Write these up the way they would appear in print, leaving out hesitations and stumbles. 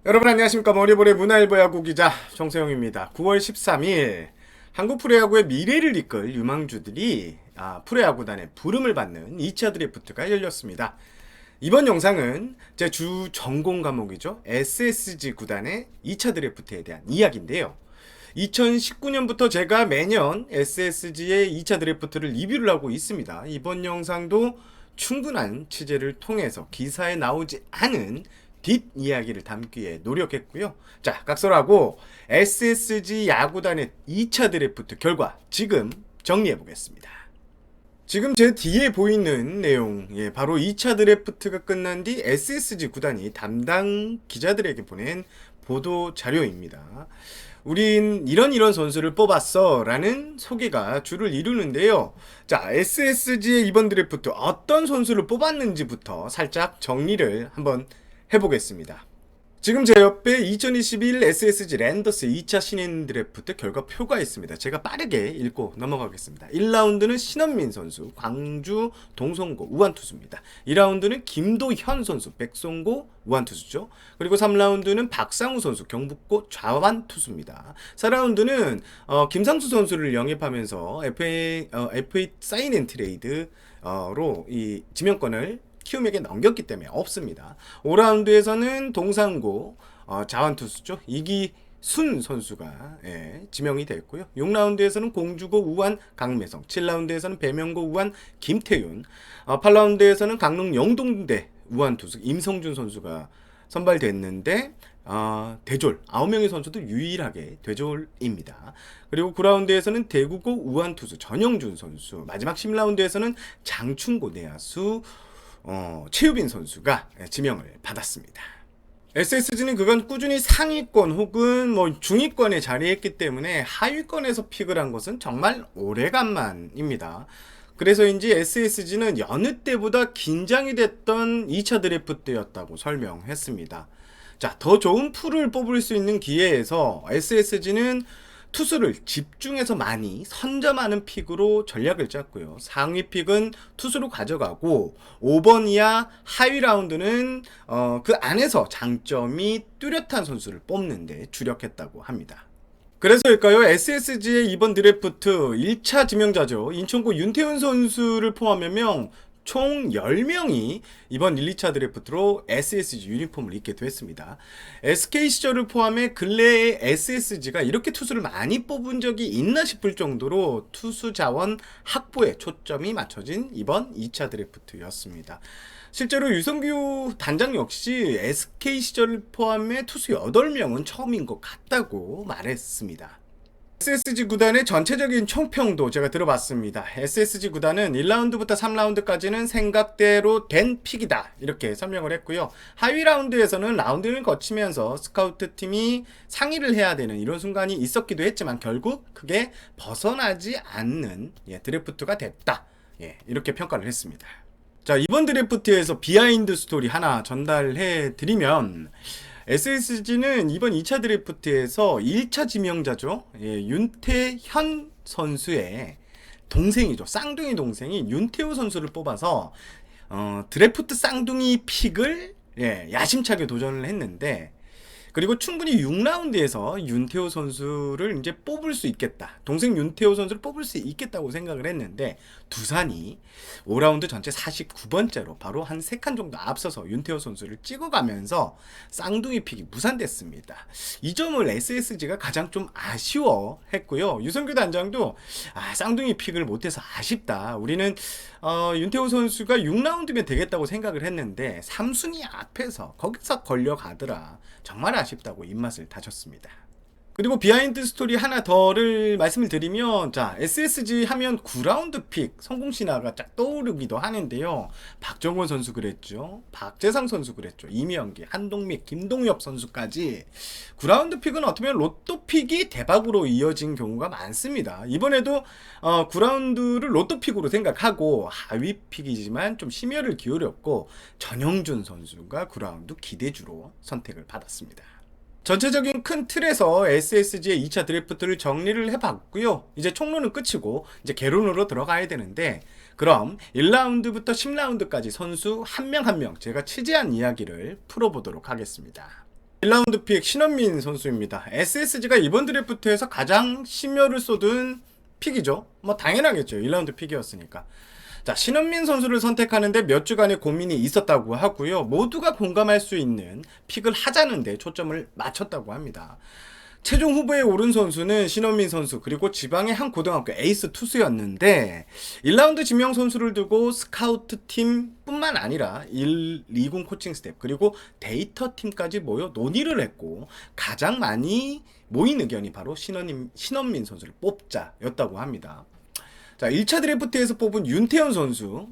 여러분 안녕하십니까. 머리볼의 문화일보 야구 기자 정세영입니다. 9월 13일 한국 프로야구의 미래를 이끌 유망주들이 프로야구단의 부름을 받는 2차 드래프트가 열렸습니다. 이번 영상은 제 주 전공 과목이죠. SSG 구단의 2차 드래프트에 대한 이야기인데요. 2019년부터 제가 매년 SSG의 2차 드래프트를 리뷰를 하고 있습니다. 이번 영상도 충분한 취재를 통해서 기사에 나오지 않은 뒷이야기를 담기에 노력했고요. 자, 각설하고 SSG 야구단의 2차 드래프트 결과 지금 정리해 보겠습니다. 지금 제 뒤에 보이는 내용, 바로 2차 드래프트가 끝난 뒤 SSG 구단이 담당 기자들에게 보낸 보도 자료입니다. 우린 이런 선수를 뽑았어 라는 소개가 주를 이루는데요. 자, SSG의 이번 드래프트 어떤 선수를 뽑았는지부터 살짝 정리를 한번 해보겠습니다. 지금 제 옆에 2021 SSG 랜더스 2차 신인 드래프트 결과표가 있습니다. 제가 빠르게 읽고 넘어가겠습니다. 1라운드는 신원민 선수, 광주 동성고 우완투수입니다. 2라운드는 김도현 선수, 백송고 우완투수죠. 그리고 3라운드는 박상우 선수, 경북고 좌완투수입니다. 4라운드는 김상수 선수를 영입하면서 FA 사인 앤 트레이드로 이 지명권을 키움에게 넘겼기 때문에 없습니다. 5라운드에서는 동상고 자완투수죠. 이기순 선수가 지명이 됐고요. 6라운드에서는 공주고 우한 강매성, 7라운드에서는 배명고 우한 김태윤, 8라운드에서는 강릉 영동대 우한투수 임성준 선수가 선발됐는데 대졸 9명의 선수도 유일하게 대졸입니다. 그리고 9라운드에서는 대구고 우한투수 전영준 선수, 마지막 10라운드에서는 장충고 내야수 최유빈 선수가 지명을 받았습니다. SSG는 그간 꾸준히 상위권 혹은 중위권에 자리했기 때문에 하위권에서 픽을 한 것은 정말 오래간만입니다. 그래서인지 SSG는 여느 때보다 긴장이 됐던 2차 드래프트였다고 설명했습니다. 자, 더 좋은 풀을 뽑을 수 있는 기회에서 SSG는 투수를 집중해서 많이 선점하는 픽으로 전략을 짰고요. 상위 픽은 투수로 가져가고 5번 이하 하위 라운드는 그 안에서 장점이 뚜렷한 선수를 뽑는데 주력했다고 합니다. 그래서일까요? SSG의 이번 드래프트 1차 지명자죠. 인천고 윤태훈 선수를 포함하면 총 10명이 이번 1, 2차 드래프트로 SSG 유니폼을 입게 됐습니다. SK 시절을 포함해 근래에 SSG가 이렇게 투수를 많이 뽑은 적이 있나 싶을 정도로 투수 자원 확보에 초점이 맞춰진 이번 2차 드래프트였습니다. 실제로 유성규 단장 역시 SK 시절을 포함해 투수 8명은 처음인 것 같다고 말했습니다. SSG 구단의 전체적인 총평도 제가 들어봤습니다. SSG 구단은 1라운드부터 3라운드까지는 생각대로 된 픽이다 이렇게 설명을 했고요. 하위 라운드에서는 라운드를 거치면서 스카우트 팀이 상의를 해야 되는 이런 순간이 있었기도 했지만 결국 그게 벗어나지 않는 드래프트가 됐다 이렇게 평가를 했습니다. 자, 이번 드래프트에서 비하인드 스토리 하나 전달해 드리면 SSG는 이번 2차 드래프트에서 1차 지명자죠. 윤태현 선수의 동생이죠. 쌍둥이 동생이 윤태호 선수를 뽑아서 드래프트 쌍둥이 픽을 야심차게 도전을 했는데, 그리고 충분히 6라운드에서 윤태호 선수를 이제 뽑을 수 있겠다. 동생 윤태호 선수를 뽑을 수 있겠다고 생각을 했는데 두산이 5라운드 전체 49번째로 바로 한 3칸 정도 앞서서 윤태호 선수를 찍어가면서 쌍둥이 픽이 무산됐습니다. 이 점을 SSG가 가장 좀 아쉬워했고요. 유성규 단장도 쌍둥이 픽을 못해서 아쉽다. 우리는 윤태호 선수가 6라운드면 되겠다고 생각을 했는데 3순위 앞에서 거기서 걸려가더라. 정말 아쉽다고 입맛을 다졌습니다. 그리고 비하인드 스토리 하나 더를 말씀을 드리면, 자, SSG 하면 9라운드 픽 성공 신화가 쫙 떠오르기도 하는데요. 박정원 선수 그랬죠. 박재상 선수 그랬죠. 이명기, 한동믹, 김동엽 선수까지 9라운드 픽은 어떻게 보면 로또 픽이 대박으로 이어진 경우가 많습니다. 이번에도 9라운드를 로또 픽으로 생각하고 하위 픽이지만 좀 심혈을 기울였고 전영준 선수가 9라운드 기대주로 선택을 받았습니다. 전체적인 큰 틀에서 SSG의 2차 드래프트를 정리를 해봤고요. 이제 총론은 끝이고 이제 개론으로 들어가야 되는데, 그럼 1라운드부터 10라운드까지 선수 한 명 한 명 제가 취재한 이야기를 풀어보도록 하겠습니다. 1라운드 픽 신원민 선수입니다. SSG가 이번 드래프트에서 가장 심혈을 쏟은 픽이죠. 뭐 당연하겠죠. 1라운드 픽이었으니까. 자, 신원민 선수를 선택하는데 몇 주간의 고민이 있었다고 하고요. 모두가 공감할 수 있는 픽을 하자는데 초점을 맞췄다고 합니다. 최종 후보에 오른 선수는 신원민 선수 그리고 지방의 한 고등학교 에이스 투수였는데 1라운드 지명 선수를 두고 스카우트 팀 뿐만 아니라 1, 2군 코칭 스텝 그리고 데이터 팀까지 모여 논의를 했고 가장 많이 모인 의견이 바로 신원민 선수를 뽑자였다고 합니다. 자, 1차 드래프트에서 뽑은 윤태현 선수,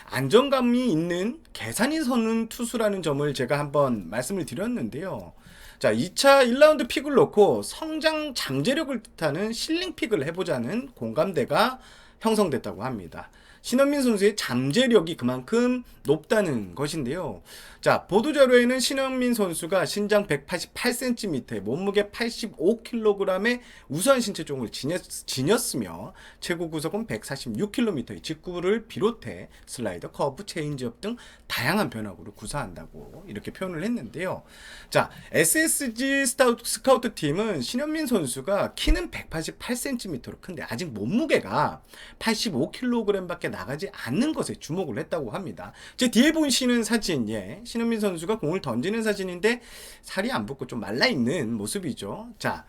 안정감이 있는 계산이 서는 투수라는 점을 제가 한번 말씀을 드렸는데요. 자, 2차 1라운드 픽을 놓고 성장 잠재력을 뜻하는 실링 픽을 해보자는 공감대가 형성됐다고 합니다. 신원민 선수의 잠재력이 그만큼 높다는 것인데요. 자, 보도자료에는 신원민 선수가 신장 188cm에 몸무게 85kg의 우수한 신체종을 지녔으며 최고 구속은 146km의 직구를 비롯해 슬라이더, 커브, 체인지업 등 다양한 변화구를 구사한다고 이렇게 표현을 했는데요. 자, SSG 스카우트 팀은 신현민 선수가 키는 188cm로 큰데 아직 몸무게가 85kg밖에 나가지 않는 것에 주목을 했다고 합니다. 제 뒤에 보시는 사진, 신현민 선수가 공을 던지는 사진인데 살이 안 붙고 좀 말라있는 모습이죠. 자,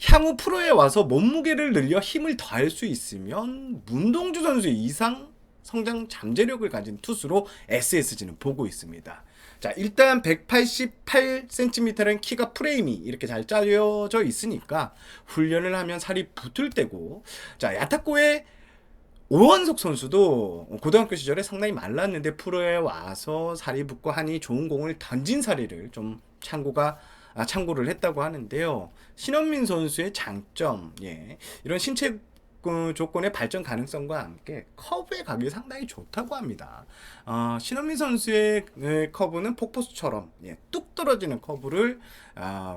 향후 프로에 와서 몸무게를 늘려 힘을 더할 수 있으면 문동주 선수 이상 성장 잠재력을 가진 투수로 SSG는 보고 있습니다. 자, 일단 188cm라는 키가 프레임이 이렇게 잘 짜여져 있으니까 훈련을 하면 살이 붙을 때고, 자, 야타코의 오원석 선수도 고등학교 시절에 상당히 말랐는데 프로에 와서 살이 붙고 하니 좋은 공을 던진 사례를 좀 참고를 했다고 하는데요. 신원민 선수의 장점, 이런 신체 조건의 발전 가능성과 함께 커브의 각이 상당히 좋다고 합니다. 신원민 선수의 커브는 폭포수처럼 뚝 떨어지는 커브를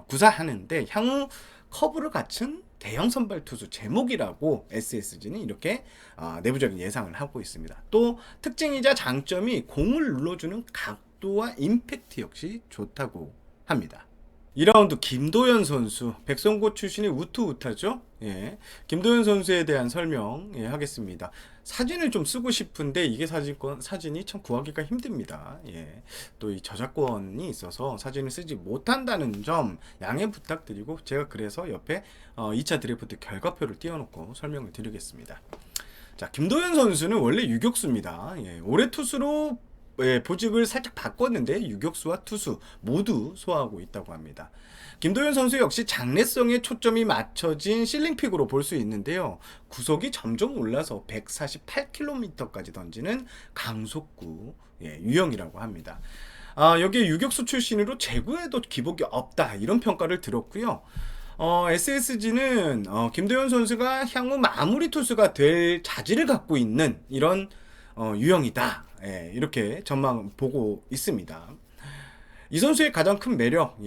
구사하는데 향후 커브를 갖춘 대형 선발 투수 제목이라고 SSG는 이렇게 내부적인 예상을 하고 있습니다. 또 특징이자 장점이 공을 눌러주는 각도와 임팩트 역시 좋다고 합니다. 2라운드 김도현 선수, 백성고 출신의 우투우타죠. 김도현 선수에 대한 설명 하겠습니다. 사진을 좀 쓰고 싶은데 이게 사진이 참 구하기가 힘듭니다. 또 이 저작권이 있어서 사진을 쓰지 못한다는 점 양해 부탁드리고 제가 그래서 옆에 2차 드래프트 결과표를 띄워놓고 설명을 드리겠습니다. 자, 김도현 선수는 원래 유격수입니다. 올해 투수로 보직을 살짝 바꿨는데 유격수와 투수 모두 소화하고 있다고 합니다. 김도현 선수 역시 장래성에 초점이 맞춰진 실링픽으로 볼 수 있는데요. 구속이 점점 올라서 148km까지 던지는 강속구 유형이라고 합니다. 여기에 유격수 출신으로 제구에도 기복이 없다 이런 평가를 들었고요. SSG는 김도현 선수가 향후 마무리 투수가 될 자질을 갖고 있는 이런 유형이다. 이렇게 전망 보고 있습니다. 이 선수의 가장 큰 매력,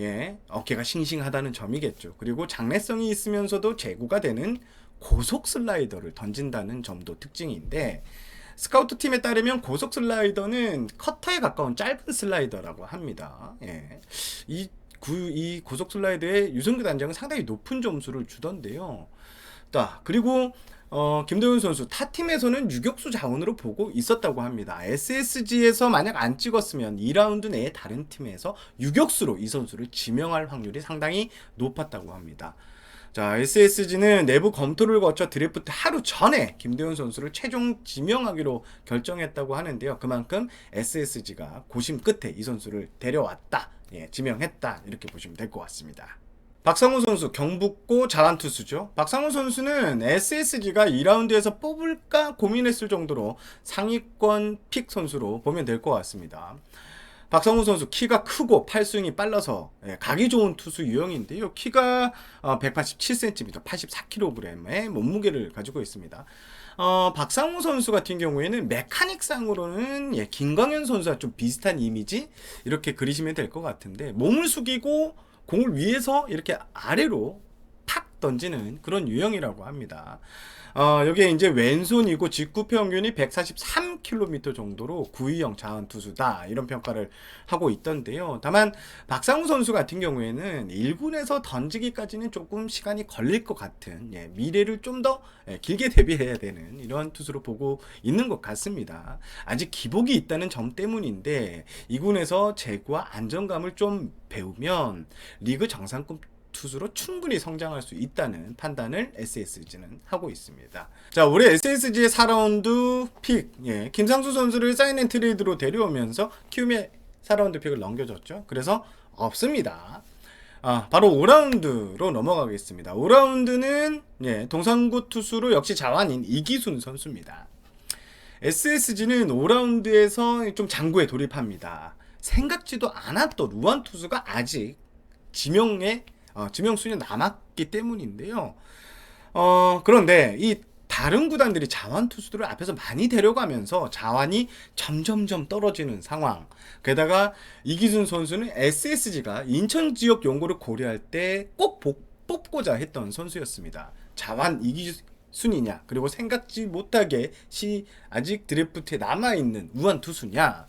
어깨가 싱싱하다는 점이겠죠. 그리고 장래성이 있으면서도 제구가 되는 고속 슬라이더를 던진다는 점도 특징인데 스카우트 팀에 따르면 고속 슬라이더는 커터에 가까운 짧은 슬라이더라고 합니다. 이 고속 슬라이더의 유승규 단장은 상당히 높은 점수를 주던데요. 그리고 김도현 선수 타팀에서는 유격수 자원으로 보고 있었다고 합니다. SSG에서 만약 안 찍었으면 2라운드 내에 다른 팀에서 유격수로 이 선수를 지명할 확률이 상당히 높았다고 합니다. 자, SSG는 내부 검토를 거쳐 드래프트 하루 전에 김도현 선수를 최종 지명하기로 결정했다고 하는데요. 그만큼 SSG가 고심 끝에 이 선수를 데려왔다, 지명했다 이렇게 보시면 될 것 같습니다. 박상우 선수, 경북고 자완투수죠. 박상우 선수는 SSG가 2라운드에서 뽑을까 고민했을 정도로 상위권 픽 선수로 보면 될 것 같습니다. 박상우 선수 키가 크고 팔스윙이 빨라서 각이 좋은 투수 유형인데요. 키가 187cm, 84kg의 몸무게를 가지고 있습니다. 박상우 선수 같은 경우에는 메카닉상으로는 김광현 선수와 좀 비슷한 이미지 이렇게 그리시면 될 것 같은데 몸을 숙이고 공을 위에서 이렇게 아래로 팍 탁 던지는 그런 유형이라고 합니다. 여기에 이제 왼손이고 직구 평균이 143km 정도로 구위형 자원 투수다 이런 평가를 하고 있던데요. 다만 박상우 선수 같은 경우에는 1군에서 던지기까지는 조금 시간이 걸릴 것 같은 미래를 좀 더 길게 대비해야 되는 이런 투수로 보고 있는 것 같습니다. 아직 기복이 있다는 점 때문인데 2군에서 제구와 안정감을 좀 배우면 리그 정상급 투수로 충분히 성장할 수 있다는 판단을 SSG는 하고 있습니다. 자, 올해 SSG의 4라운드 픽, 김상수 선수를 사인앤트레이드로 데려오면서 키움의 4라운드 픽을 넘겨줬죠. 그래서 없습니다. 바로 5라운드로 넘어가겠습니다. 5라운드는 동산구 투수로 역시 자완인 이기순 선수입니다. SSG는 5라운드에서 좀 장구에 돌입합니다. 생각지도 않았던 우완 투수가 아직 지명순이 남았기 때문인데요. 그런데 이 다른 구단들이 자완 투수들을 앞에서 많이 데려가면서 자완이 점점점 떨어지는 상황. 게다가 이기순 선수는 SSG가 인천 지역 연고를 고려할 때 꼭 뽑고자 했던 선수였습니다. 자완 이기순이냐, 그리고 생각지 못하게 아직 드래프트에 남아있는 우완 투수냐.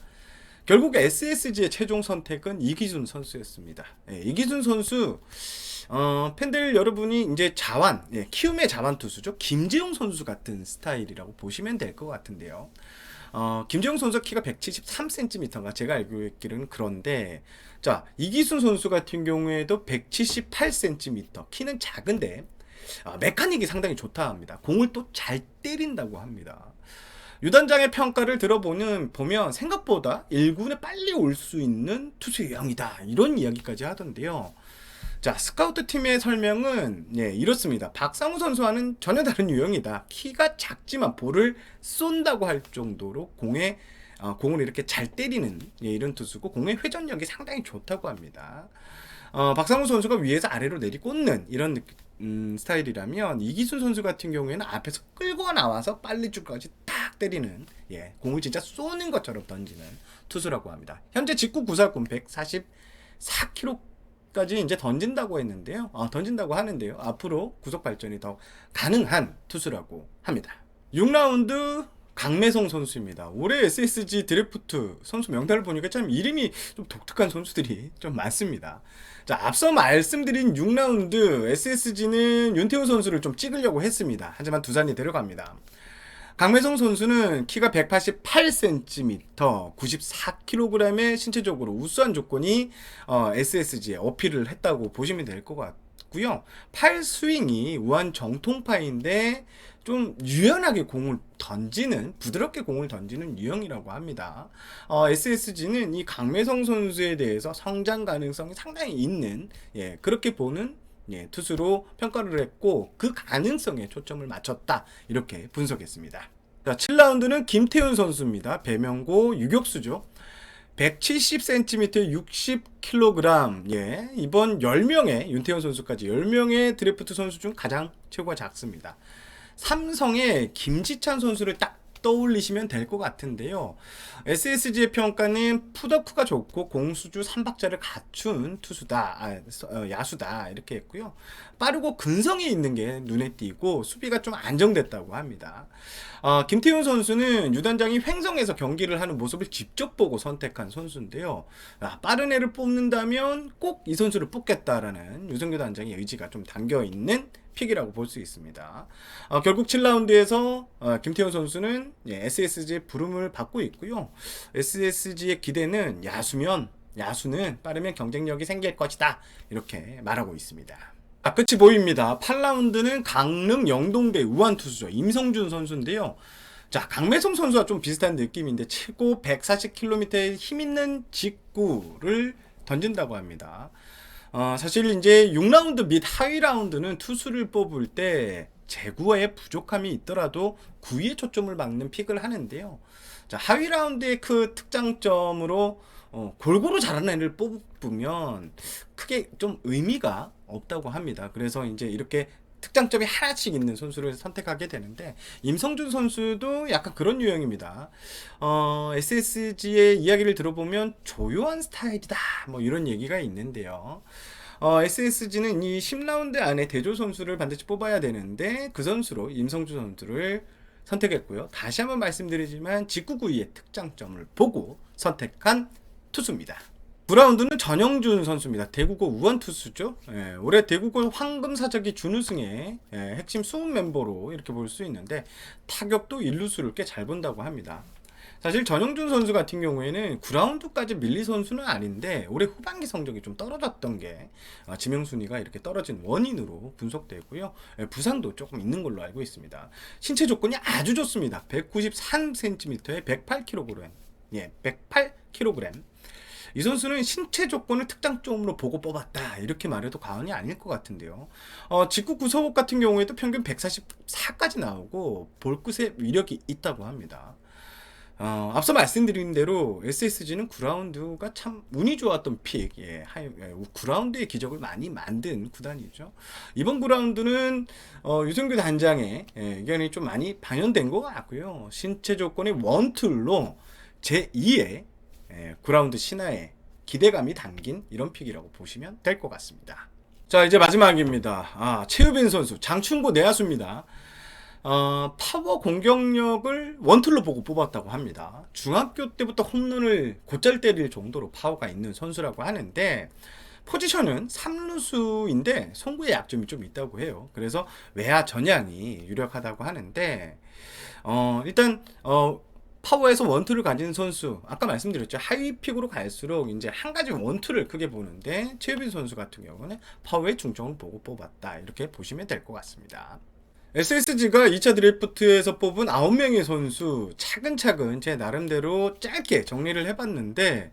결국 SSG의 최종 선택은 이기순 선수였습니다. 이기순 선수, 팬들 여러분이 이제 자완, 키움의 자완 투수죠. 김재용 선수 같은 스타일이라고 보시면 될 것 같은데요. 김재용 선수 키가 173cm인가 제가 알고 있기로는 그런데, 자, 이기순 선수 같은 경우에도 178cm, 키는 작은데, 메카닉이 상당히 좋다 합니다. 공을 또 잘 때린다고 합니다. 유단장의 평가를 들어보면 생각보다 1군에 빨리 올 수 있는 투수 유형이다 이런 이야기까지 하던데요. 자, 스카우트 팀의 설명은 이렇습니다. 박상우 선수와는 전혀 다른 유형이다. 키가 작지만 볼을 쏜다고 할 정도로 공을 이렇게 잘 때리는 이런 투수고, 공의 회전력이 상당히 좋다고 합니다. 박상우 선수가 위에서 아래로 내리꽂는 이런 스타일이라면 이기순 선수 같은 경우에는 앞에서 끌고 나와서 빨리 줄까지 탁 때리는, 공을 진짜 쏘는 것처럼 던지는 투수라고 합니다. 현재 직구 구사꾼 144km까지 이제 던진다고 하는데요. 앞으로 구속 발전이 더 가능한 투수라고 합니다. 6라운드 강매성 선수입니다. 올해 SSG 드래프트 선수 명단을 보니까 참 이름이 좀 독특한 선수들이 좀 많습니다. 자, 앞서 말씀드린 6라운드 SSG는 윤태호 선수를 좀 찍으려고 했습니다. 하지만 두산이 데려갑니다. 강매성 선수는 키가 188cm, 94kg의 신체적으로 우수한 조건이 SSG에 어필을 했다고 보시면 될 것 같고요. 팔 스윙이 우한 정통파인데 좀 유연하게 부드럽게 공을 던지는 유형이라고 합니다. SSG는 이 강매성 선수에 대해서 성장 가능성이 상당히 있는, 그렇게 보는 투수로 평가를 했고, 그 가능성에 초점을 맞췄다 이렇게 분석했습니다. 자, 7라운드는 김태훈 선수입니다. 배명고 유격수죠. 170cm, 60kg. 이번 10명의 윤태훈 선수까지 10명의 드래프트 선수 중 가장 체구가 작습니다. 삼성의 김지찬 선수를 딱 떠올리시면 될 것 같은데요. SSG의 평가는 풋워크가 좋고 공수주 3박자를 갖춘 투수다, 야수다 이렇게 했고요. 빠르고 근성이 있는 게 눈에 띄고 수비가 좀 안정됐다고 합니다. 김태훈 선수는 유단장이 횡성에서 경기를 하는 모습을 직접 보고 선택한 선수인데요. 빠른 애를 뽑는다면 꼭 이 선수를 뽑겠다라는 유승규 단장의 의지가 좀 담겨있는 픽이라고 볼 수 있습니다. 결국 7라운드에서 김태훈 선수는 SSG의 부름을 받고 있고요. SSG의 기대는 야수는 빠르면 경쟁력이 생길 것이다 이렇게 말하고 있습니다. 끝이 보입니다. 8라운드는 강릉 영동대 우한 투수죠. 임성준 선수인데요. 자, 강매성 선수와 좀 비슷한 느낌인데 최고 140km의 힘있는 직구를 던진다고 합니다. 사실 이제 6라운드 및 하위 라운드는 투수를 뽑을 때 제구에 부족함이 있더라도 구위에 초점을 맞는 픽을 하는데요. 자, 하위 라운드의 그 특장점으로 골고루 잘하는 애를 뽑으면 크게 좀 의미가 없다고 합니다. 그래서 이제 이렇게 특장점이 하나씩 있는 선수를 선택하게 되는데, 임성준 선수도 약간 그런 유형입니다. SSG의 이야기를 들어보면 조용한 스타일이다 뭐 이런 얘기가 있는데요. SSG는 이 10라운드 안에 대조 선수를 반드시 뽑아야 되는데 그 선수로 임성주 선수를 선택했고요. 다시 한번 말씀드리지만 직구 구위의 특장점을 보고 선택한 투수입니다. 9라운드는 전영준 선수입니다. 대구고 우원 투수죠. 예, 올해 대구고 황금사적이 준우승의 핵심 수훈 멤버로 이렇게 볼 수 있는데 타격도 일루수를 꽤 잘 본다고 합니다. 사실 전영준 선수 같은 경우에는 9라운드까지 밀리 선수는 아닌데 올해 후반기 성적이 좀 떨어졌던 게 지명순위가 이렇게 떨어진 원인으로 분석되고요. 부상도 조금 있는 걸로 알고 있습니다. 신체 조건이 아주 좋습니다. 193cm에 108kg. 예, 108kg. 이 선수는 신체 조건을 특장점으로 보고 뽑았다 이렇게 말해도 과언이 아닐 것 같은데요. 직구 구속업 같은 경우에도 평균 144까지 나오고 볼끝에 위력이 있다고 합니다. 앞서 말씀드린 대로 SSG는 9라운드가 참 운이 좋았던 픽, 9라운드의 기적을 많이 만든 구단이죠. 이번 9라운드는 유승규 단장의 의견이 좀 많이 반영된 것 같고요. 신체 조건이 원툴로 제2의 9라운드 신화의 기대감이 담긴 이런 픽이라고 보시면 될 것 같습니다. 자, 이제 마지막입니다. 최우빈 선수, 장충고 내야수입니다. 파워 공격력을 원툴로 보고 뽑았다고 합니다. 중학교 때부터 홈런을 곧잘 때릴 정도로 파워가 있는 선수라고 하는데 포지션은 3루수인데 송구의 약점이 좀 있다고 해요. 그래서 외야 전향이 유력하다고 하는데 일단 파워에서 원투를 가진 선수, 아까 말씀드렸죠. 하위 픽으로 갈수록 이제 한 가지 원투를 크게 보는데 최유빈 선수 같은 경우는 파워에 중점을 보고 뽑았다 이렇게 보시면 될 것 같습니다. SSG가 2차 드래프트에서 뽑은 9명의 선수 차근차근 제 나름대로 짧게 정리를 해봤는데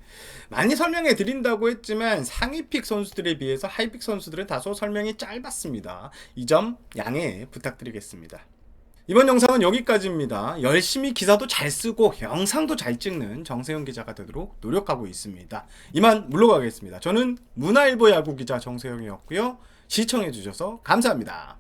많이 설명해 드린다고 했지만 상위픽 선수들에 비해서 하위픽 선수들은 다소 설명이 짧았습니다. 이 점 양해 부탁드리겠습니다. 이번 영상은 여기까지입니다. 열심히 기사도 잘 쓰고 영상도 잘 찍는 정세영 기자가 되도록 노력하고 있습니다. 이만 물러가겠습니다. 저는 문화일보 야구 기자 정세영이었고요. 시청해 주셔서 감사합니다.